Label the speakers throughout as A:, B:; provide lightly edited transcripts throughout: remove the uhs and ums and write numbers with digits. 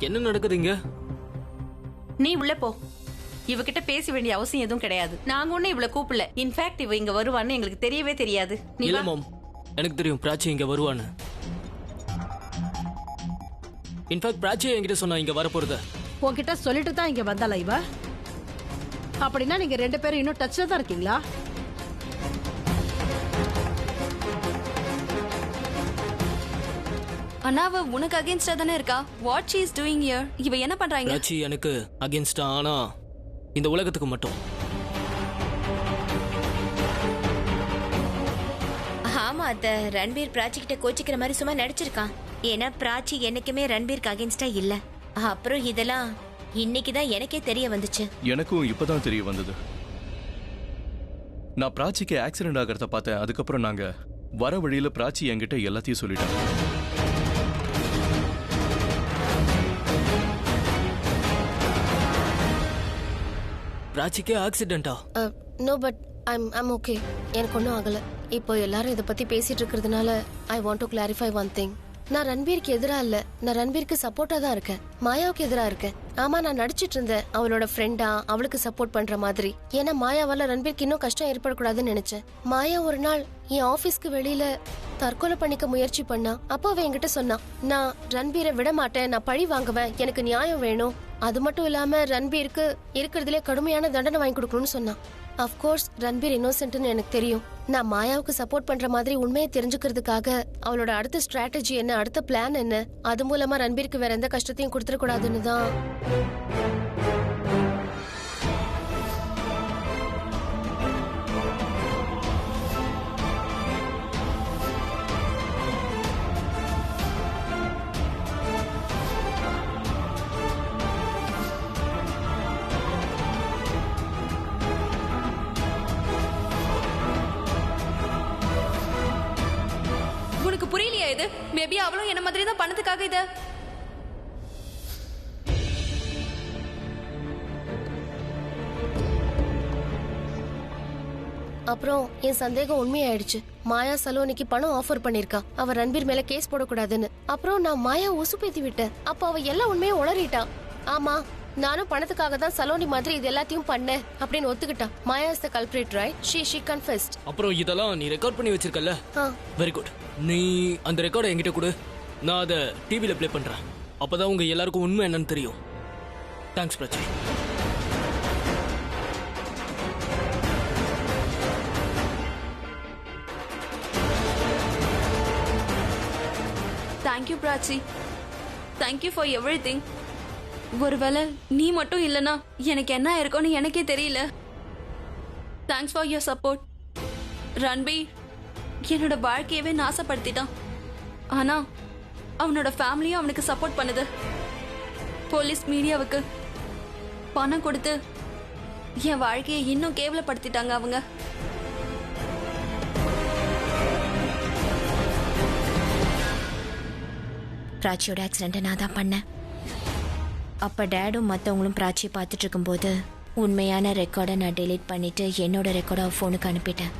A: என்ன நடக்குதுங்க?
B: நீ உள்ள போ. இவகிட்ட பேச வேண்டிய அவசியம் எதுவும் கிடையாது. நாங்க ஒண்ணு இவளை கூப்பிடல. இன்ஃபேக்ட் இவ இங்க வருவான்னு எங்களுக்கு தெரியவே தெரியாது.
A: இல்ல மாம், எனக்கு தெரியும் பிராச்சி இங்க வருவான்னு. இன்ஃபேக்ட் பிராச்சி என்கிட்ட சொன்னா இங்க வரப்போறத.
C: உன்கிட்ட சொல்லிட்டு தான் இங்க வந்தாளா இவ? அப்படின்னா நீங்க 2 பேரும் இன்னும் டச்ல தான் இருக்கீங்களா?
D: அண்ணா அவ உனக்கு அகைன்ஸ்டா தானே இருக்கா? What she is doing here? இவ என்ன பண்றாங்க?
A: பிராச்சி எனக்கு அகைன்ஸ்டா, ஆனா இந்த உலகத்துக்கு மட்டும்.
E: ஆமா அத்த, ரன்பீர் பிராச்சி கிட்ட கோச்சிக்கிற மாதிரி சும்மா நடிச்சிருக்கான். ஏன்னா பிராச்சி என்னைக்குமே ரன்பீருக்கு அகைன்ஸ்டா இல்ல. அப்புறம் இதெல்லாம் இன்னைக்குதான் எனக்கே தெரிய வந்துச்சு.
F: எனக்கும் இப்பதான் தெரிய வந்தது. நான் பிராச்சிக்கு ஆக்சிடென்ட் ஆகிறத பார்த்தேன். அதுக்கப்புறம் நாங்க வர வழியில பிராச்சி என்கிட்ட எல்லாத்தையும் சொல்லிட்டேன்.
A: பிராச்சிக்கே ஆக்சிடென்டா?
G: No but I'm okay. எனக்கு ஒன்றும் ஆகல. இப்போ எல்லாரும் இதை பத்தி பேசிட்டு இருக்கிறதுனால I want to clarify one thing. நான் ரன்பீருக்கு எதிரா இல்ல, நான் ரன்பீருக்கு சப்போர்ட்டா தான் இருக்கேன். மாயாவுக்கு எதிரா இருக்கேன். ஆமா, நான் நடிச்சிட்டு இருந்தேன் அவளோட ஃப்ரெண்டா, அவளுக்கு சப்போர்ட் பண்ற மாதிரி. ஏன்னா மாயாவால ரன்பீருக்கு இன்னும் கஷ்டம் ஏற்படக்கூடாதுன்னு நினைச்சேன். மாயா ஒரு நாள் என் ஆபீஸ்க்கு வெளியில தற்கொலை பண்ணிக்க முயற்சி பண்ணா. அப்போ அவ என்கிட்ட சொன்னா, நான் ரன்பீரை விட மாட்டேன், நான் பழி வாங்குவேன், எனக்கு நியாயம் வேணும். அது மட்டும் இல்லாம ரன்பீருக்கு இருக்கிறதுலே கடுமையான தண்டனை வாங்கி கொடுக்கணும்னு சொன்னான். அஃப்கோர்ஸ் ரன்பீர் இன்னோசென்ட்னு எனக்கு தெரியும். நான் மாயாவுக்கு சப்போர்ட் பண்ற மாதிரி உண்மையை தெரிஞ்சுக்கிறதுக்காக அவளோட அடுத்த ஸ்ட்ராட்டஜி என்ன, அடுத்த பிளான் என்ன, அது மூலமா ரன்பீருக்கு வேற எந்த கஷ்டத்தையும் கொடுத்துடக்கூடாதுன்னு தான்.
D: உனக்கு புரியலையா இது? மேபி அவளும் என்ன மாதிரி தான் பணத்துக்காக இத.
G: அப்புறம் என் சந்தேகம் உண்மையாயிடுச்சு. மாயா சலோனிக்கு பணம் ஆஃபர் பண்ணிருக்கா, அவ ரன்பீர் மேல கேஸ் போடக்கூடாதுன்னு. அப்புறம் நான் மாயா உசுப்பேத்தி விட்டேன். அப்ப அவ எல்லா உண்மையும் உளறிட்டா. ஆமா, நானும் பணத்துக்காக தான் சலோனி மாதிரி இது எல்லாத்தையும் பண்ணேன் அப்படின்னு ஒத்துக்கிட்டா. Maya is the culprit, right? She confessed.
A: அப்புறம் இதெல்லாம் நீ ரெக்கார்ட் பண்ணி வச்சிருக்கல? Very good. நீ அந்த ரெக்கார்டை என்கிட்ட கொடு, நான் அதை டிவில ப்ளே பண்றேன். அப்பதான் உங்க எல்லாருக்கும் உண்மை என்னன்னு தெரியும். Thanks Prachi.
D: Thank you Prachi, thank you for everything. ஒருவேளை நீ மட்டும் இல்லனா எனக்கு என்ன இருக்கும்னு எனக்கே தெரியல. Thanks for your support. Ranbir என்னோட வாழ்க்கையவே நாசப்படுத்திட்டான். ஆனா அவனோட ஃபேமிலியும் அவனுக்கு சப்போர்ட் பண்ணுது. போலீஸ் மீடியாவுக்கு பணம் கொடுத்து என் வாழ்க்கையை இன்னும் கேவலப்படுத்திட்டாங்க அவங்க.
E: பிராச்சியோட ஆக்சிடென்ட்டை நான் தான் பண்ணேன். அப்ப டேடும் மற்றவங்களும் பிராச்சியை பார்த்துட்டு இருக்கும்போது உண்மையான ரெக்கார்டை நான் டெலீட் பண்ணிட்டு என்னோட ரெக்கார்டை ஃபோனுக்கு அனுப்பிட்டேன்.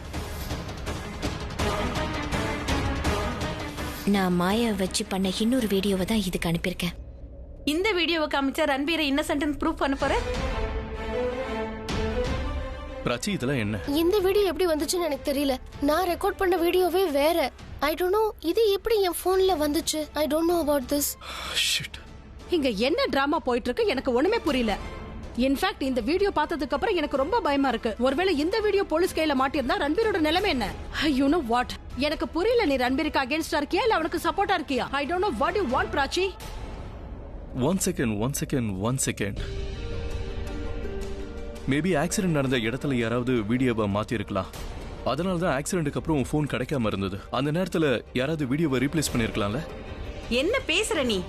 E: நான் மாயா வச்சு பண்ண இன்னொரு வீடியோவை தான் இதுக்கு அனுப்பியிருக்கேன்.
B: இந்த வீடியோவை காமிச்சா ரன்பீரை இன்னசென்ட்னு ப்ரூவ் பண்ண போற?
F: பிராச்சி, இதெல்லாம் என்ன?
G: இந்த வீடியோ எப்படி வந்துச்சுன்னு எனக்கு தெரியல. நான் ரெக்கார்ட் பண்ண வீடியோவே வேற. ஐ டோன்ட் நோ இது எப்படி என் போன்ல வந்துச்சு. ஐ don't no about this.
F: Shit.
C: இங்க என்ன டிராமா போயிட்டு இருக்கு எனக்கு ஒண்ணுமே புரியல. இன்ஃபேக்ட் இந்த வீடியோ பார்த்ததுக்கு அப்புறம் எனக்கு ரொம்ப பயமா இருக்கு. ஒருவேளை இந்த வீடியோ போலீஸ் கையில மாட்டியிருந்தா ரன்பீரோட நிலைமை என்ன? யூ நோ வாட், எனக்கு புரியல. நீ ரன்பீருக்கு அகைன்ஸ்டா இருக்கியா இல்ல அவனுக்கு சப்போர்ட்டா இருக்கியா? I don't know what you want Prachi.
F: One second. Maybe accident நடந்த இடத்துல யாராவது வீடியோவை மாத்தி இருக்கலாம். அதனால தான் ஆக்சிடென்ட்க்கு அப்புறம் ஃபோன் கிடைக்காம இருந்தது. அந்த நேரத்துல யாராவது வீடியோவை ரீப்ளேஸ் பண்ணிருக்கலாம்ல.
B: என்ன பேசுற நீ?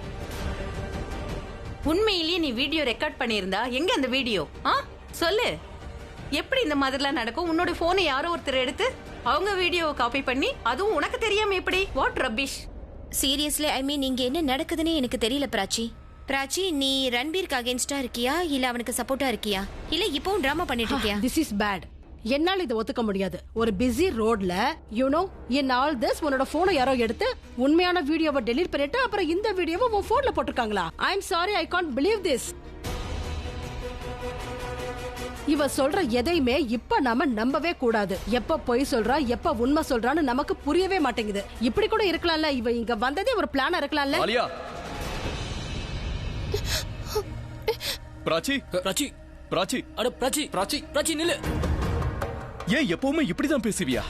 B: உண்மையிலேயே நீ வீடியோ ரெக்கார்ட் பண்ணியிருந்தா எங்க அந்த வீடியோ? சொல்லு. எப்படி இந்த மாதிரிலாம் நடக்கும்? உன்னோட போனை யாரோ ஒருத்தர் எடுத்து அவங்க வீடியோவை காப்பி பண்ணி, அதுவும் உனக்கு தெரியாம எப்படி? What rubbish.
E: சீரியஸ்லி ஐ மீன் இங்க என்ன நடக்குதுன்னு எனக்கு தெரியல பிராச்சி. பிராச்சி, நீ ரன்பீருக்கு அகைன்ஸ்டா இருக்கியா இல்ல அவனுக்கு சப்போர்ட்டா இருக்கியா இல்ல இப்பவும் டிராமா பண்ணிட்டு இருக்கியா?
C: This is bad. என்னால இதை ஒத்துக்க முடியாது. ஒரு பிஸி ரோட்ல யூனோ இன் ஆல் திஸ் உன்னோட போனை யாரோ எடுத்து உண்மையான வீடியோவை டெலீட் பண்ணிட்டு அப்புறம் இந்த வீடியோவை உன் போன்ல போட்டிருக்காங்களா? I am sorry, I can't believe this. இவ சொல்ற எதையுமே இப்ப நாம நம்பவே கூடாது. எப்ப பொய் சொல்றா எப்ப உண்மை சொல்றான்னு நமக்கு புரியவே மாட்டேங்குது. இப்படி கூட இருக்கலாம்ல, இவ இங்க வந்ததே ஒரு பிளானா இருக்கலாம்ல.
F: ஆலியா, பிராச்சி
A: பிராச்சி
F: பிராச்சி
A: அட பிராச்சி பிராச்சி பிராச்சி நில்லு.
F: ஏன் எப்பவுமே இப்படிதான் பேசுவியா?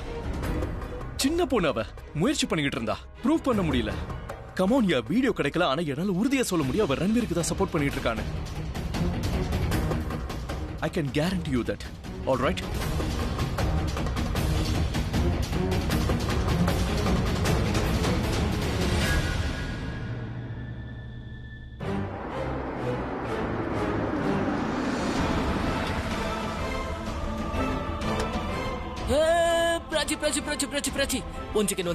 F: சின்ன பொண்ணு அவ முயற்சி பண்ணிக்கிட்டு இருந்தா, ப்ரூவ் பண்ண முடியல. கமோன் யா, வீடியோ கிடைக்கல, ஆனா என்னால உறுதியா சொல்ல முடியும் அவ ரன்வீருக்கு தான் சப்போர்ட் பண்ணிட்டு இருக்கான்னு. I can guarantee you that. All right?
A: Prachi Prachi Prachi Prachi Prachi one second.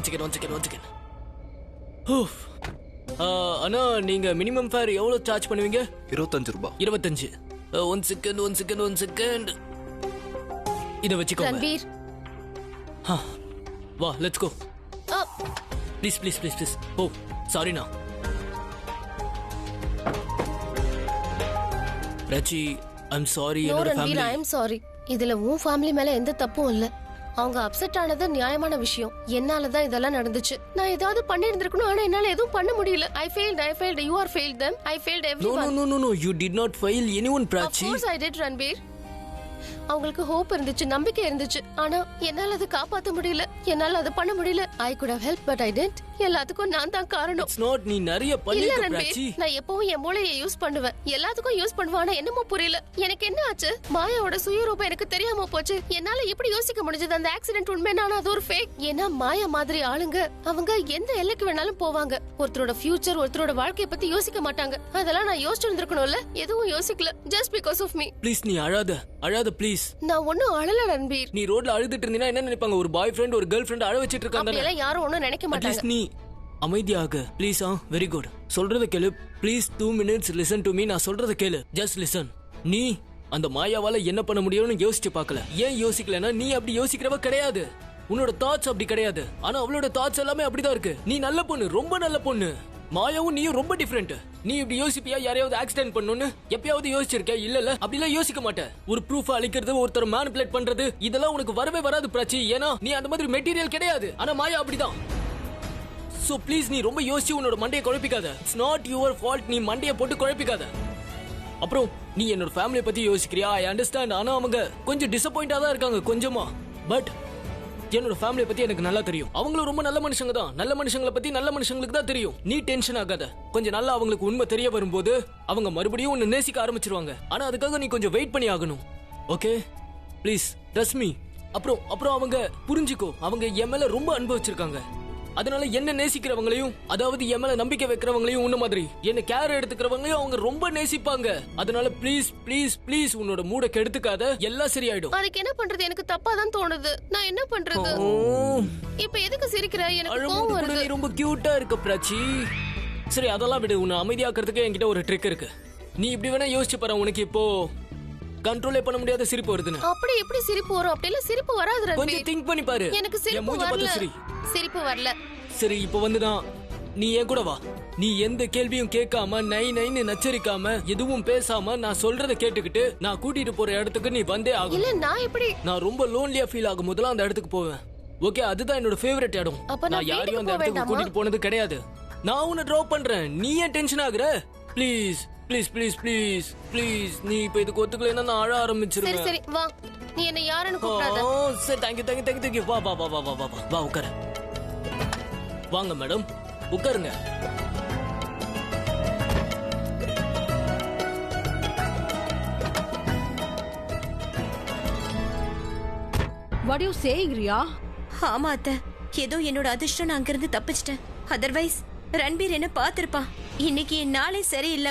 A: அண்ணா, நீங்க மினிமம் ஃபேர் எவ்வளவு சார்ஜ் பண்ணுவீங்க?
F: 25 ரூபாய்.
A: 25. One second. இத வச்சுக்கோங்க.
G: ரன்பீர்,
A: வா, லெட்ஸ் கோ. ப்ளீஸ். ஓ, சாரிண்ணா. Prachi, I'm sorry.
G: நோ
A: என்னோட
G: Ranbir, I
A: family.
G: Am sorry. இதுல உன் ஃபேமிலி மேல எந்த தப்பும் இல்ல. அவங்க அப்செட் ஆனது நியாயமான விஷயம். என்னாலதான் இதெல்லாம் நடந்துச்சு. நான் ஏதாவது பண்ணி இருந்திருக்கணும், ஆனா என்னால எதுவும் பண்ண முடியல. I failed. You are failed them. I failed everyone.
A: No. You did not fail anyone,
G: Of
A: Prachi.
G: course I did, Ranbir. அவங்களுக்கு ஹோப் இருந்துச்சு, நம்பிக்கை இருந்துச்சு. ஆனா என்னால அதை காப்பாத்த முடியல. என்னால அதை பண்ண முடியல. I could have helped but I didn't. எல்லாத்துக்கும் நான் தான் காரணம்.
A: It's not நீ நிறைய
G: இல்ல
A: பண்ணிருக்க,
G: ரன்பீர்,
A: Prachi.
G: நான் எப்பவும் என் மூளையை யூஸ் பண்ணுவேன். எல்லாத்துக்கும் யூஸ் பண்ணுவானா என்னமோ புரியல. எனக்கு என்ன ஆச்சு? மாயாவோட சுயரூபம் எனக்கு தெரியாம போச்சு. என்னால எப்படி யோசிக்க முடிஞ்சது அந்த ஆக்சிடென்ட் உண்மையான அது ஒரு ஃபேக்? ஏன்னா மாயா மாதிரி ஆளுங்க அவங்க எந்த எல்லைக்கு வேணாலும் போவாங்க. ஒருத்தரோட ஃபியூச்சர், ஒருத்தரோட வாழ்க்கைய பத்தி யோசிக்க மாட்டாங்க. அதெல்லாம் நான் யோசிச்சு இருந்திருக்கணும்ல. எதுவும் யோசிக்கல. Just because of me.
A: Please நீ அழாத ப்ளீஸ்.
G: நான் ஒண்ணும் அழல ரன்பீர்.
A: நீ ரோட்ல அழுதுட்டு இருந்தீனா என்ன நினைப்பாங்க? ஒரு பாய் ஃப்ரெண்ட் ஒரு கேர்ள் ஃப்ரெண்ட் அழ வச்சிட்டு இருக்காங்க.
G: அப்படி எல்லாம் யாரும் ஒண்ணும் நினைக்க மாட்டாங்க.
A: அட்லீஸ்ட் நீ அமைதியாக ப்ளீஸ். Very good. சொல்றத கேளு please. 2 minutes listen to me. நான் சொல்றத கேளு. Just listen. நீ அந்த மாயாவால என்ன பண்ண முடியும்னு யோசிச்சு பார்க்கல. ஏன் யோசிக்கலன்னா நீ அப்படி யோசிக்கிறவ கிடையாது. உன்னோட தாட்ஸ் அப்படி கிடையாது. ஆனா அவளோட தாட்ஸ் எல்லாமே அப்படிதான் இருக்கு. நீ நல்ல பொண்ணு, ரொம்ப நல்ல பொண்ணு. மாயாவும் நீயும் ரொம்ப டிஃபரெண்ட். நீ இப்படி யோசிப்பியா யாரையாவது ஆக்சிடென்ட் பண்ணணும்னு? எப்பயாவது யோசிச்சிருக்கே? இல்ல அப்படிலாம் யோசிக்க மாட்டேன். ஒரு ப்ரூஃப் அளிக்கிறது, ஒருத்தர் மேனிபுலேட் பண்றது, இதெல்லாம் உனக்கு வரவே வராது பிராச்சி. ஏன்னா நீ அந்த மாதிரி மெட்டீரியல் கிடையாது. ஆனா மாயா அப்படிதான். சோ ப்ளீஸ் நீ ரொம்ப யோசிச்சு உன்னோட மண்டையை குழப்பிக்காத. It's not your fault. நீ மண்டையை போட்டு குழப்பிக்காத. அப்புறம் நீ என்னோட ஃபேமிலியை பத்தி யோசிக்கிறியா? I understand. ஆனா அவங்க கொஞ்சம் டிசப்பாயிண்டா தான் இருக்காங்க, கொஞ்சமா. பட் என்னோட ஃபேமிலியை பத்தி எனக்கு நல்லா தெரியும். அவங்களும் ரொம்ப நல்ல மனுஷங்க தான். நல்ல மனுஷங்களை பத்தி நல்ல மனுஷங்களுக்கு தான் தெரியும். நீ டென்ஷன் ஆகாத. கொஞ்சம் நல்லா அவங்களுக்கு உண்மை தெரிய வரும்போது அவங்க மறுபடியும் உன்னை நேசிக்க ஆரம்பிச்சிருவாங்க. ஆனா அதுக்காக நீ கொஞ்சம் வெயிட் பண்ணி ஆகணும். Okay please trust me. அப்புறம் அவங்க புரிஞ்சுக்கோ. அவங்க என் மேல ரொம்ப அன்பு வச்சிருக்காங்க. அதனால என்ன நேசிக்கிறவங்களையும், அதாவது என் மேல நம்பிக்கை வைக்கிறவங்களையும், உன்ன மாதிரி என்ன கேர் எடுத்துக்கிறவங்களையும் அவங்க ரொம்ப நேசிப்பாங்க. அதனால ப்ளீஸ் உன்னோட மூட கெடுத்துக்காத. எல்லாம் சரியாயிடும்.
G: அதுக்கு என்ன பண்றது? எனக்கு தப்பா தான் தோணுது. நான் என்ன பண்றது? இப்ப எதுக்கு சிரிக்கிற? எனக்கு கோவம் வருது.
A: நீ ரொம்ப கியூட்டா இருக்க பிராச்சி. சரி அதெல்லாம் விடு. உன்னை அமைதியாக்குறதுக்கு என்கிட்ட ஒரு ட்ரிக் இருக்கு. நீ இப்படி வேணா யோசிச்சு பாரு. உனக்கு இப்போ கண்ட்ரோலே பண்ண முடியாத சிரிப்பு வருதுன்னு.
G: அப்படி எப்படி சிரிப்பு வரும்? அப்படி இல்ல சிரிப்பு வராது ரன்பீர்.
A: கொஞ்சம் திங்க் பண்ணி பாரு.
G: எனக்கு சிரிப்பு வரல. சிரிப்பு வரல.
A: சரி இப்போ வந்துதான். நீ ஏன் கூட வா. நீ எந்த கேள்வியும் கேட்காம நைன்னு நச்சரிக்காம எதுவும் பேசாம நான் சொல்றத கேட்டுக்கிட்டு நான் கூட்டிட்டு போற இடத்துக்கு நீ வந்தே ஆகும்.
G: இல்ல நான் எப்படி?
A: நான் ரொம்ப லோன்லியா ஃபீல் ஆகும் போதெல்லாம் அந்த இடத்துக்கு போவேன். ஓகே அதுதான் என்னோட ஃபேவரட் இடம். நான் யாரையும் அந்த இடத்துக்கு கூட்டிட்டு போனது கிடையாது. நான் உன்னை டிராப் பண்றேன். நீ ஏன் டென்ஷன் ஆகுற? ப்ளீஸ் நீ இப்ப இதுக்கு ஒத்துக்கலைன்னா நான் அழ ஆரம்பிச்சிருவேன்.
G: சரி வா. நீ என்ன யாருன்னு கூப்பிடாத.
A: சரி தேங்க்யூ. வா உட்காரு. வாங்க மேடம் உட்காருங்க.
C: What are you saying, Ria?
E: ஆமா அத்தை, ஏதோ என்னோட அதிர்ஷ்டம் நான் அங்கிருந்து தப்பிச்சிட்டேன். அதர்வைஸ் ரன்பீர் என்ன பார்த்திருப்பான். இன்னைக்கு நாளே சரியில்லை.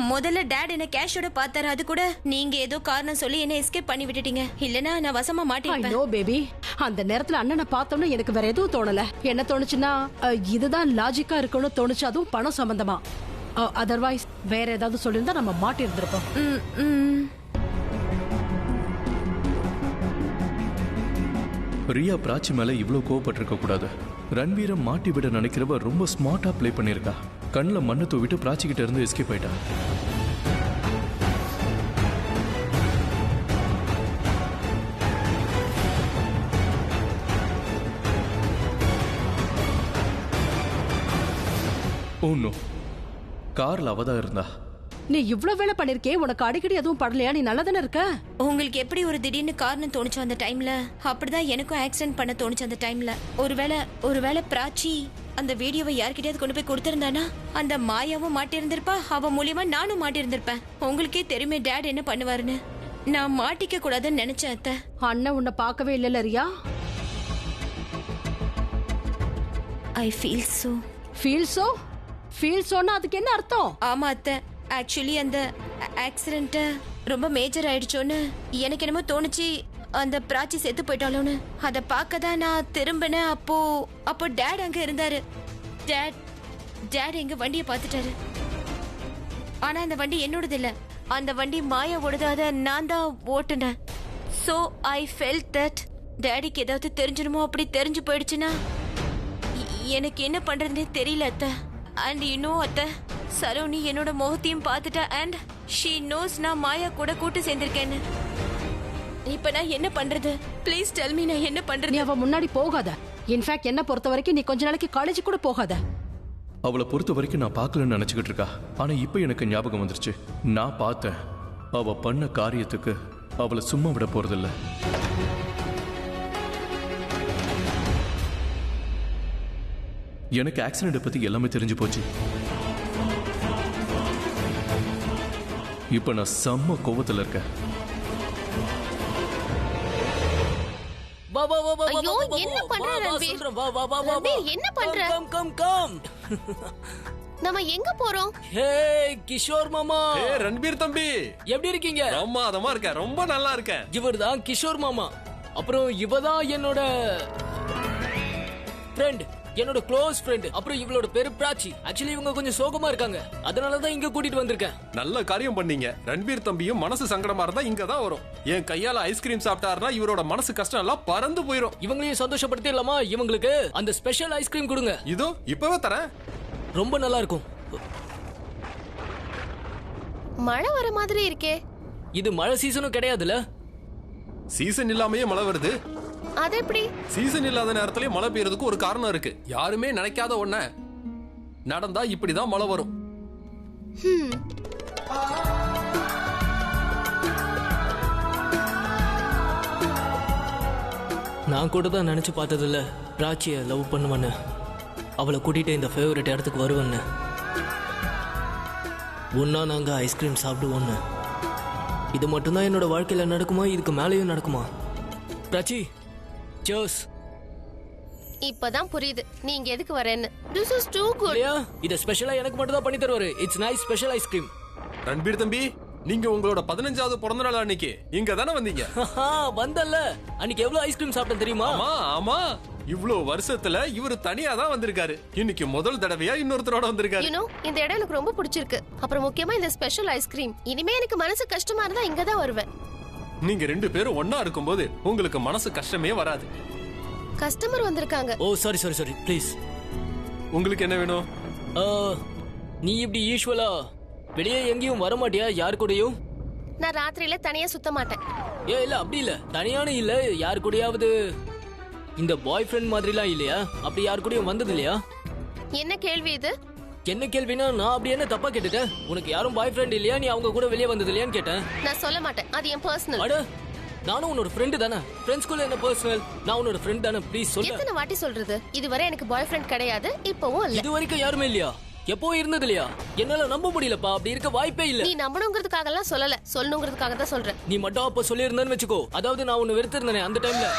E: முதல்ல டேட் என்ன கேஷோட பார்த்தாரு. அது கூட நீங்க ஏதோ காரணம் சொல்லி என்ன எஸ்கேப் பண்ணி விட்டுட்டீங்க. இல்லனா நான் வசமா மாட்டிருப்பேன்.
C: நோ பேபி, அந்த நேரத்துல அண்ணனை பார்த்தோம்னா எனக்கு வேற எதுவும் தோணல. என்ன தோணுச்சுன்னா இதுதான் லாஜிக்கா இருக்கும்னு தோணுச்சு. அதுவும் பணம் சம்பந்தமா. அதர்வைஸ் வேற ஏதாவது சொல்லியிருந்தா நம்ம மாட்டி இருந்திருப்போம்.
F: ரியா பிராச்சி மேல இவ்வளவு கோவப்பட்டிருக்க கூடாது. ரன்வீரை மாட்டி விட நினைக்கிறவ ரொம்ப ஸ்மார்ட்டா ப்ளே பண்ணிருக்கா. கண்ணில் மண்ணை தூவிட்டு பிராச்சி கிட்ட இருந்து எஸ்கேப் ஆயிட்டா. ஒன்னும் கார்ல அவதான் இருந்தா.
C: நீ இவ்ளோ வேலை பண்ணிருக்கே, உனக்கு அடிக்கடி எதுவும் படலையா? நீ நல்லா தானே இருக்க?
E: உங்களுக்கு எப்படி ஒரு திடீர்னு காரணம் தோணுச்சு அந்த டைம்ல? அப்படிதான் எனக்கும் ஆக்சிடென்ட் பண்ண தோணுச்சு அந்த டைம்ல. ஒருவேளை பிராச்சி அந்த வீடியோவை யார்கிட்டயாவது கொண்டு போய் கொடுத்திருந்தானா, அந்த மாயாவும் மாட்டியிருந்திருப்பா, அவ மூலியமா நானும் மாட்டியிருந்திருப்பேன். உங்களுக்கே தெரியுமே டேட் என்ன பண்ணுவாருன்னு. நான் மாட்டிக்க கூடாதுன்னு நினைச்சேன் அத்தை.
C: அண்ணன் உன்னை பார்க்கவே இல்லைல்ல Riya?
E: I feel so.
C: Feel சோன்னா அதுக்கு என்ன அர்த்தம்?
E: ஆமா அத்தை, ஆக்சுவலி அந்த ஆக்சிடென்ட் ரொம்ப மேஜர் ஆயிடுச்சோன்னு எனக்கு என்னமோ தோணுச்சு. அந்த பிராச்சி செத்து போயிட்டாலோன்னு. அதை பார்க்க தான் நான் திரும்பினேன். அப்போ டேட் அங்க இருந்தாரு. டேட் எங்க வண்டியை பார்த்துட்டாரு. ஆனா அந்த வண்டி என்னோடது இல்ல, அந்த வண்டி மாயாவோடது. அதை நான் தான் ஓட்டுனேன். ஸோ ஐ ஃபெல்ட் தட் டேடிக்கு ஏதாவது தெரிஞ்சிடுமோ. அப்படி தெரிஞ்சு போயிடுச்சுன்னா எனக்கு என்ன பண்றதுன்னே தெரியல அத்தை. அண்ட் இன்னும் அத்தை, சரோனி என்னோட முகத்தையும் பார்த்துட்டா. அண்ட் ஷீ நோஸ் நான் மாயா கூட கூட்டு சேர்ந்திருக்கேன்னு. இப்ப நான் என்ன பண்றது? ப்ளீஸ் டெல் மீ, நான் என்ன பண்றது?
C: நீ அவ முன்னாடி போகாத. இன்ஃபேக்ட் என்ன பொறுத்த வரைக்கும் நீ கொஞ்ச நாளைக்கு காலேஜ் கூட போகாத.
F: அவளை பொறுத்த வரைக்கும் நான் பார்க்கலன்னு நினைச்சுக்கிட்டு இருக்கா. ஆனா இப்ப எனக்கு ஞாபகம் வந்துருச்சு. நான் பார்த்தேன். அவ பண்ண காரியத்துக்கு அவளை சும்மா விட போறதில்ல. எனக்கு ஆக்சிடென்ட் பத்தி எல்லாமே தெரிஞ்சு போச்சு. இப்ப நான் செம்ம கோவத்துல இருக்கேன்.
G: ஐயோ, என்ன பண்ற ரன்வீர்? ரன்வீர், என்ன பண்ற?
A: கம்.
G: நம்ம எங்க போறோம்?
A: ஹே கிஷோர் மாமா.
H: ஏ ரன்வீர் தம்பி,
A: எப்படி இருக்கீங்க?
H: பிரமாதமா இருக்க, ரொம்ப நல்லா இருக்க.
A: இவர்தான் கிஷோர் மாமா. அப்புறம் இவதான் என்னோட ஃப்ரெண்ட், என்னோட க்ளோஸ் ஃப்ரெண்ட். அப்புறம் இவளோட பேரு பிராச்சி. ஆக்சுவலி இவங்க கொஞ்சம் சோகமா இருக்காங்க, அதனாலதான் இங்க கூட்டிட்டு வந்திருக்கேன்.
H: நல்ல காரியம் பண்ணீங்க. ரன்வீர் தம்பியும் மனசு சங்கடமா இருந்தா இங்க தான் வரும். என் கையால ஐஸ்கிரீம் சாப்பிட்டாருன்னா இவரோட மனசு கஷ்டம் எல்லாம் பறந்து போயிடும்.
A: இவங்களையும் சந்தோஷப்படுத்திடலாமா? இவங்களுக்கு அந்த ஸ்பெஷல் ஐஸ்கிரீம் கொடுங்க.
H: இதோ இப்பவே தரேன்.
A: ரொம்ப நல்லா இருக்கும்.
G: மழை வர மாதிரி இருக்கே.
A: இது மழை சீசனும் கிடையாதுல.
H: சீசன் இல்லாமயே மழை வருது.
G: அது எப்படி?
H: சீசன் இல்லாத நேரத்திலே மழை பெய்யறதுக்கு ஒரு காரணம் இருக்கு. யாருமே நினைக்காத ஒண்ண நடந்தா இப்படிதான் மழை வரும்.
A: நான் கூட தான் நினைச்சு பார்த்ததில்ல பிராச்சியை லவ் பண்ணுவேன்னு. அவளை கூட்டிட்டு இந்த ஃபேவரட் இடத்துக்கு வருவேன்னு. ஒன்னா நாங்க ஐஸ்கிரீம் சாப்பிடுவோன்னு. இது மட்டும்தான் என்னோட வாழ்க்கையில நடக்குமா? இதுக்கு மேலேயும் நடக்குமா? பிராச்சி, cheers.
G: இப்பதான் புரியுது நீ இங்க எதுக்கு வரேன்னு. This is too good.
A: இல்லையா? இத ஸ்பெஷலா எனக்கு மட்டும் தான் பண்ணி தருவாரு. It's nice special ice cream.
H: Ranveer தம்பி, நீங்க உங்களோட 15வது பிறந்த நாள் அன்னைக்கு இங்க தானே வந்தீங்க?
A: வந்தல்ல. அன்னைக்கு எவ்வளவு ஐஸ்கிரீம் சாப்பிட்டேன் தெரியுமா?
H: ஆமா. இவ்வளவு வருஷத்துல இவரு தனியா தான் வந்திருக்காரு. இன்னைக்கு முதல் தடவையா இன்னொருத்தரோட வந்திருக்காரு.
G: You know, இந்த இடம் எனக்கு ரொம்ப பிடிச்சிருக்கு. அப்புறம் முக்கியமா இந்த ஸ்பெஷல் ஐஸ்கிரீம். இனிமே எனக்கு மனசு கஷ்டமா இருந்தா இங்க தான் வருவேன்.
H: நீங்க ரெண்டு பேரும் ஒன்னா இருக்கும்போது உங்களுக்கு மனசு கஷ்டமே வராது.
G: கஸ்டமர் வந்திருக்காங்க.
A: ஓ சாரி ப்ளீஸ்.
H: உங்களுக்கு என்ன வேணும்?
A: நீ இப்படி யூசுவலா வெளியே எங்கேயும் வர மாட்டியா? யாரு கூடயும்?
G: நான் ராத்திரியில தனியா சுத்த மாட்டேன்.
A: இல்ல அப்படி இல்ல, தனியான இல்ல. யாரு கூடயாவது இந்த பாய் ஃப்ரெண்ட் மாதிரிலாம் இல்லையா? அப்படி யாரு கூடயும் வந்தது இல்லையா?
G: என்ன கேள்வி இது?
A: என்ன கேள்வினா, நான் அப்படி என்ன தப்பா கேட்டுட்டேன்? உனக்கு யாரும் பாய் ஃப்ரெண்ட் இல்லையா? நீ அவங்க கூட வெளியே வந்தது இல்லையான்னு கேட்டேன்.
G: நான் சொல்ல மாட்டேன், அது என் பர்சனல்.
A: அட, நானும் உன்னோட ஃப்ரெண்ட் தானே. ஃப்ரெண்ட்ஸ்குள்ள என்ன பர்சனல்? நான் உன்னோட ஃப்ரெண்ட் தானே. ப்ளீஸ் சொல்லு.
G: எத்தனை வாட்டி சொல்றது? இதுவரை எனக்கு பாய் ஃப்ரெண்ட் கிடையாது, இப்பவும் இல்ல.
A: இது வரைக்கும் யாருமே இல்லையா? எப்போ இருந்தது இல்லையா? என்னால நம்ப முடியலப்பா. அப்படி இருக்க வாய்ப்பே இல்ல.
G: நீ நம்பணுங்கிறதுக்காக எல்லாம் சொல்லல, சொல்லணுங்கிறதுக்காக தான் சொல்றேன்.
A: நீ மட்டும் அப்ப சொல்லியிருந்தேன்னு வெச்சுக்கோ. அதாவது நான் உன்னை வெறுத்திருந்தேனே அந்த டைம்ல,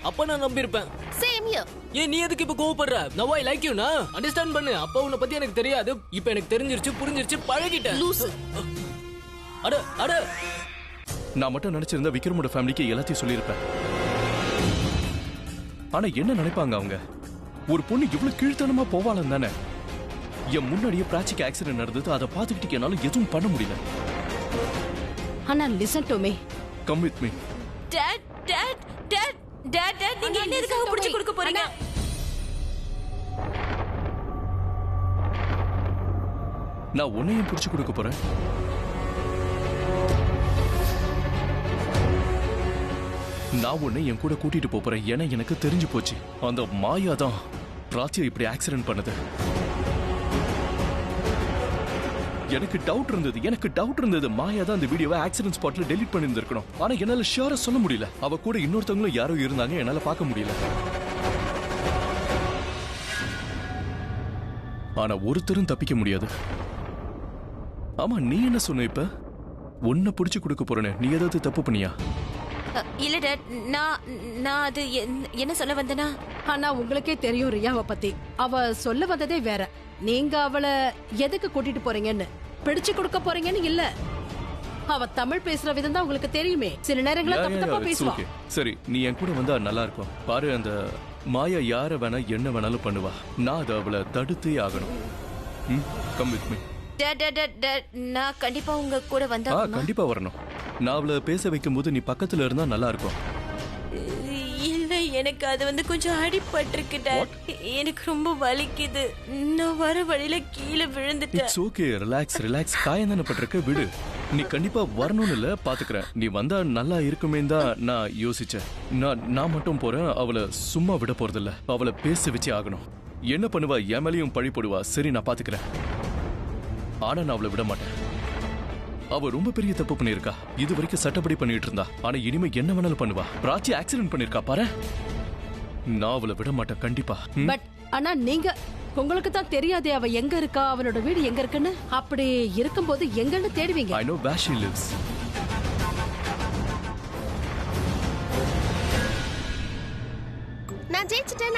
A: அப்ப நான் நம்பியிருப்பேன்.
G: Same here.
A: ஏன் நீ எதுக்கு இப்ப கோவப்படுற? நவ் ஐ லைக் யூ நா. அண்டர்ஸ்டாண்ட் பண்ணு. அப்ப உன்னை பத்தி எனக்கு தெரியாது, இப்ப எனக்கு தெரிஞ்சிருச்சு, புரிஞ்சிருச்சு, பழகிட்டேன்.
G: லூசு.
A: அட
F: நான் மட்டும் நினைச்சிருந்தா விக்ரமோட ஃபேமிலிக்கு எல்லாத்தையும் சொல்லியிருப்பேன். ஆனா என்ன நினைப்பாங்க அவங்க? ஒரு பொண்ணு இவ்வளவு கீழ்த்தனமா போவாளம் தானே. என் முன்னாடியே பிராச்சிக்கு ஆக்சிடென்ட் நடந்தது, அதை பார்த்துக்கிட்டு என்னால எதுவும் பண்ண முடியல.
C: அண்ணா listen to me.
F: Come with me.
E: Dad dad dad நீங்க என்ன எதுக்காக புடிச்சு கொடுக்க போறீங்க?
F: நான் உன்னையும் புடிச்சு கொடுக்க போறேன். நான் உன்னை என் கூட கூட்டிட்டு போறேன். ஏன்னா எனக்கு தெரிஞ்சு போச்சு அந்த மாயா தான் ராத்தியா இப்படி ஆக்சிடென்ட் பண்ணது. எனக்கு டவுட் இருந்தது மாயா தான் அந்த வீடியோவை ஆக்சிடென்ட் ஸ்பாட்ல டெலீட் பண்ணியிருந்திருக்கணும். ஆனா என்னால ஷியரா சொல்ல முடியல. அவ கூட இன்னொருத்தவங்களும் யாரோ இருந்தாங்க, என்னால பார்க்க முடியல. ஆனா ஒருத்தரும் தப்பிக்க முடியாது. ஆமா, நீ என்ன சொன்ன? இப்ப உன்னை புடிச்சு கொடுக்க போறேன்னு நீ ஏதாவது தப்பு பண்ணியா?
E: இல்ல டாட், நான் அது என்ன சொல்ல வந்தேனா,
C: ஆனா உங்களுக்கே தெரியும் ரியாவை பத்தி. அவ சொல்ல வந்ததே வேற. நீங்க அவளை எதுக்கு கூட்டிட்டு போறீங்கன்னு, பிடிச்சு கொடுக்க போறீங்கன்னு இல்ல. அவ தமிழ் பேசுற விதம் தான் உங்களுக்கு தெரியுமே. சில நேரங்கள தப்பு தப்பா பேசுவா.
F: சரி, நீ என் கூட வந்தா நல்லா இருக்கும். பாரு, அந்த மாயா யார வேணா என்ன வேணாலும் பண்ணுவா. நான் அதை அவளை தடுத்தே ஆகணும். Come with me.
E: நான் கண்டிப்பா உங்க கூட வந்தா
F: கண்டிப்பா வரணும். நான் அவளை பேச வைக்கும் போது நீ பக்கத்துல இருந்தா நல்லா இருக்கும்.
E: இல்ல, எனக்கு அது கொஞ்சம் அடிபட்டிருக்கு டாட். எனக்கு ரொம்ப வலிக்குது. நான் வர வழியில கீழே விழுந்துட்டேன்.
F: It's okay, relax. காயம் தானே பட்டிருக்க, விடு. நீ கண்டிப்பா வரணும்னு இல்ல, பாத்துக்கிறேன். நீ வந்தா நல்லா இருக்குமே தான் நான் யோசிச்சேன். நான் மட்டும் போறேன். அவளை சும்மா விட போறது இல்ல. அவளை பேச வச்சே ஆகணும். என்ன பண்ணுவா? என் மேலையும் பழி போடுவா. சரி, நான் பாத்துக்கிறேன். ஆனா நான் அவளை விட மாட்டேன். அவ ரொம்ப பெரிய தப்பு பண்ணிருக்கா. இது வரைக்கும் சட்டப்படி பண்ணிட்டு இருந்தா. ஆனா இனிமே என்ன வேணாலும் பண்ணுவா. ராச்சி ஆக்சிடென்ட் பண்ணிருக்கா பாரு. நான் அவளை விட மாட்டேன் கண்டிப்பா.
C: பட் ஆனா நீங்க, உங்களுக்கு தான் தெரியாதே அவ எங்க இருக்கா, அவனோட வீடு எங்க இருக்குன்னு. அப்படி இருக்கும்போது எங்கன்னு தேடுவீங்க?
F: I know where she lives.
G: நான் ஜெயிச்சிட்டேன்.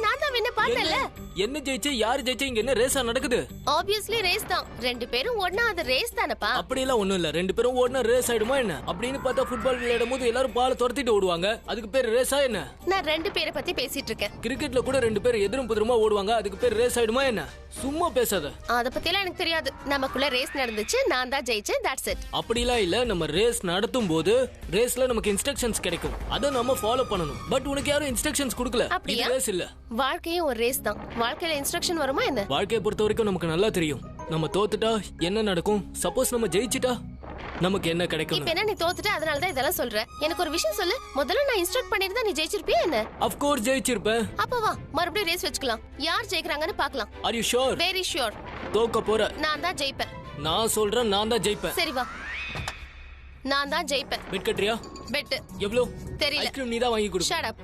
G: நான் தான் வின்ன பார்த்தல.
A: என்ன ஜெயிச்சு யாரு ஜெயிச்சு? இங்க என்ன ரேஸா நடக்குது?
G: ஆப்வியஸ்லி ரேஸ் தான். ரெண்டு பேரும் ஓடுனா அது ரேஸ் தானப்பா.
A: அப்படி எல்லாம் ஒண்ணும் இல்ல. ரெண்டு பேரும் ஓடுனா ரேஸ் ஆயிடுமா என்ன? அப்படின்னு பார்த்தா ஃபுட்பால் விளையாடும் போது எல்லாரும் பால் துரத்திட்டு ஓடுவாங்க. அதுக்கு பேர் ரேஸா என்ன?
G: நான் ரெண்டு பேரை பத்தி பேசிட்டு இருக்கேன்.
A: கிரிக்கெட்ல கூட ரெண்டு பேர் எதிரும் புதிருமா ஓடுவாங்க. அதுக்கு பேர் ரேஸ் ஆயிடுமா என்ன? சும்மா பேசாத.
G: அத பத்தி எல்லாம் எனக்கு தெரியாது. நமக்குள்ள ரேஸ் நடந்துச்சு, நான் தான் ஜெயிச்சேன். That's it.
A: அப்படிலாம் இல்ல. நம்ம ரேஸ் நடத்தும் போது ரேஸ்ல நமக்கு இன்ஸ்ட்ரக்ஷன்ஸ் கிடைக்கும். அத நம்ம ஃபாலோ பண்ணணும். பட் உனக்கு யாரும் இன்ஸ்ட்ரக்ஷன்ஸ் கொடுக்கல.
G: அப்படியா?
A: இது ரேஸ் இல்ல.
G: வாழ்க்கையும் ஒரு ரேஸ் தான். வாழ்க்கையில இன்ஸ்ட்ரக்ஷன் வருமா என்ன?
A: வாழ்க்கையை பொறுத்த வரைக்கும் நமக்கு நல்லா தெரியும். நம்ம தோத்துட்டா என்ன நடக்கும், சப்போஸ் நம்ம ஜெயிச்சிட்டா நமக்கு என்ன கிடைக்கும்.
G: இப்ப என்ன நீ தோத்துட்ட, அதனால தான் இதெல்லாம் சொல்ற? எனக்கு ஒரு விஷயம் சொல்லு. முதல்ல நான் இன்ஸ்ட்ரக்ட் பண்ணிருந்தா நீ ஜெயிச்சிருப்பியா என்ன?
A: ஆஃப் கோர்ஸ் ஜெயிச்சிருப்பேன்.
G: அப்ப வா, மறுபடியும் ரேஸ் வெச்சுக்கலாம். யார் ஜெயிக்கறாங்கன்னு பார்க்கலாம்.
A: Are you sure?
G: Very sure.
A: தோக்க போற.
G: நான் தான் ஜெயிப்பேன்.
A: நான் சொல்றேன், நான் தான் ஜெயிப்பேன்.
G: சரி வா, நான் தான் ஜெயிப்பேன்.
A: பெட் கட்டுறியா?
G: பெட்
A: எவ்வளவு?
G: தெரியல.
A: ஐஸ்கிரீம் நீ தான் வாங்கி கொடு.
G: Shut up.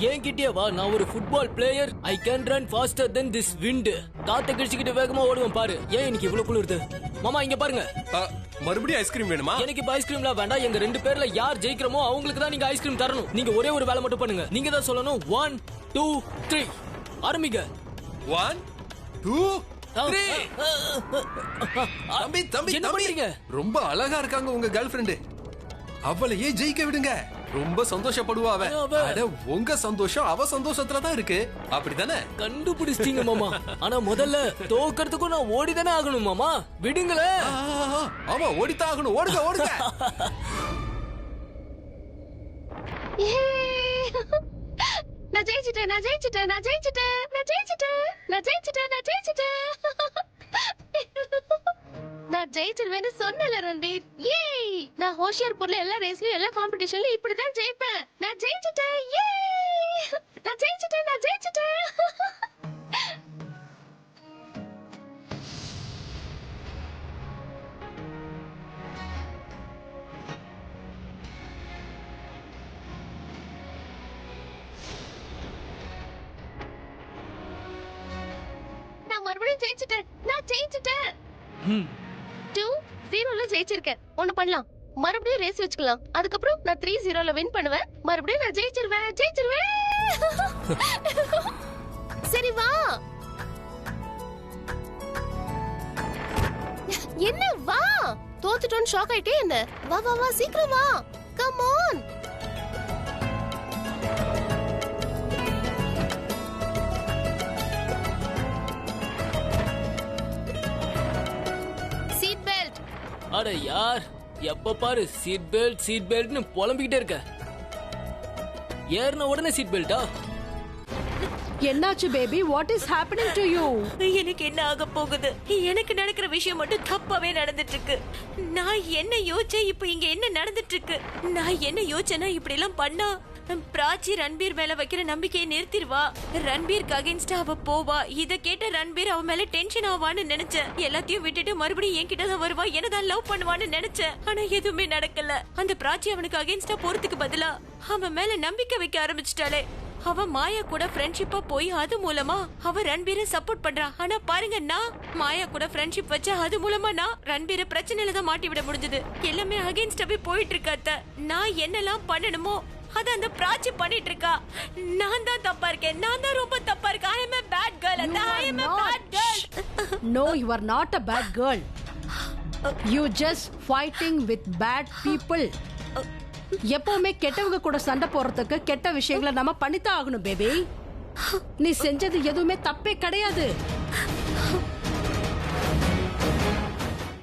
A: என்கிட்டயே வா. நான் ஒரு football player. I can run faster than this wind. காத்த கிழிச்சிக்கிட்டு வேகமா ஓடுவேன் பாரு. ஏன் எனக்கு இவ்வளவு குளிருது? மாமா இங்க பாருங்க.
H: மறுபடியும் ஐஸ்கிரீம் வேணுமா?
A: எனக்கு இப்ப ஐஸ்கிரீம்லாம் வேண்டாம். எங்க ரெண்டு பேர்ல யார் ஜெயிக்கிறோமோ அவங்களுக்கு தான் நீங்க ஐஸ்கிரீம் தரணும். நீங்க ஒரே ஒரு வேலை மட்டும் பண்ணுங்க. நீங்க தான் சொல்லணும். 1 2 3 ஆரம்பிங்க.
H: 1 2 3. தம்பி
A: என்ன பண்றீங்க?
H: ரொம்ப அழகா இருக்காங்க உங்க கேர்ள் ஃப்ரெண்ட். அவளையே ஜெயிக்க விடுங்க. ரொம்ப சந்தோஷப்படுவா அவ. அட, உங்க சந்தோஷம் அவ சந்தோஷத்துல தான் இருக்கு. அப்படிதானே?
A: கண்டுபிடிச்சிட்டீங்க மாமா. ஆனா முதல்ல தோக்கிறதுக்கும் நான் ஓடிதானே ஆகணும் மாமா. விடுங்களே.
H: ஆமா, ஓடித்தான் ஆகணும். ஓடுங்க.
G: நான் ஜெயிச்சிருவேன்னு சொன்னல ரன்பீர். ஏய், நான் ஹோஷியார்பூர்ல எல்லா ரேஸ்லயும் எல்லா காம்படிஷன்லயும் இப்படிதான் ஜெயிப்பேன். நான் ஜெயிச்சிட்டேன். ஏய், நான் ஜெயிச்சிட்டேன். நான் மறுபடியும் ஜெயிச்சிட்டேன். 2-0ல ஜெயிச்சிருக்கேன். ஒண்ணு பண்ணலாம், மறுபடியும் ரேஸ் வச்சுக்கலாம். அதுக்கப்புறம் நான் 3-0ல வின் பண்ணுவேன். மறுபடியும் நான் ஜெயிச்சிருவேன். சரி வா. என்ன வா? தோத்துட்டோன்னு ஷாக் ஆயிட்டே என்ன? வா சீக்கிரம் வா. Come on.
A: அட யார், எப்ப பாரு சீட் பெல்ட்னு புலம்பிக்கிட்டே இருக்க. ஏறின உடனே சீட் பெல்ட்டா?
C: என்னாச்சு baby? What is happening to you?
E: எனக்கு என்ன ஆக போகுது? எனக்கு நடக்கிற விஷயம் மட்டும் தப்பாவே நடந்துட்டு இருக்கு. நான் என்ன யோசிச்சேன், இப்ப இங்க என்ன நடந்துட்டு இருக்கு? நான் என்ன யோசிச்சேன்னா இப்படி எல்லாம் பண்ணா பிராச்சி ரன்பீர் மேல வைக்கிற நம்பிக்கையை நிறுத்திடுவா. ரன்பீருக்கு அகைன்ஸ்டா அவ போவா. இத கேட்ட ரன்பீர் அவ மேல டென்ஷன் ஆவான்னு நினைச்சேன். எல்லாத்தையும் விட்டுட்டு மறுபடியும் என்கிட்ட தான் வருவா, என்னதான் லவ் பண்ணுவான்னு நினைச்சேன். ஆனா எதுவுமே நடக்கல. அந்த பிராச்சி அவனுக்கு அகைன்ஸ்டா போறதுக்கு பதிலா அவன் மேல நம்பிக்கை வைக்க ஆரம்பிச்சிட்டாளே. அவ மாயா கூட ஃப்ரெண்ட்ஷிப்பா போய் அது மூலமா அவ ரன்பீரை சப்போர்ட் பண்றா. ஆனா பாருங்க, நான் மாயா கூட ஃப்ரெண்ட்ஷிப் வச்ச அது மூலமா நான் ரன்பீரை பிரச்சனையில தான் மாட்டி விட முடிஞ்சது. எல்லாமே அகைன்ஸ்டாவே போயிட்டு இருக்காத்த. நான் என்னெல்லாம் பண்ணணுமோ அத அந்த பிராச்சி பண்ணிட்டு இருக்கா. நான் தான் தப்பா இருக்கேன். நான் தான் ரொம்ப தப்பா இருக்கேன். I am a bad girl. I am a bad girl.
C: No, you are not a bad girl. You just fighting with bad people. எப்பவுமே கெட்டவங்க கூட சண்டை போறதுக்கு கெட்ட விஷயங்களை நம்ம பண்ணித்தான் ஆகணும் பேபி. நீ செஞ்சது எதுவுமே தப்பே கிடையாது.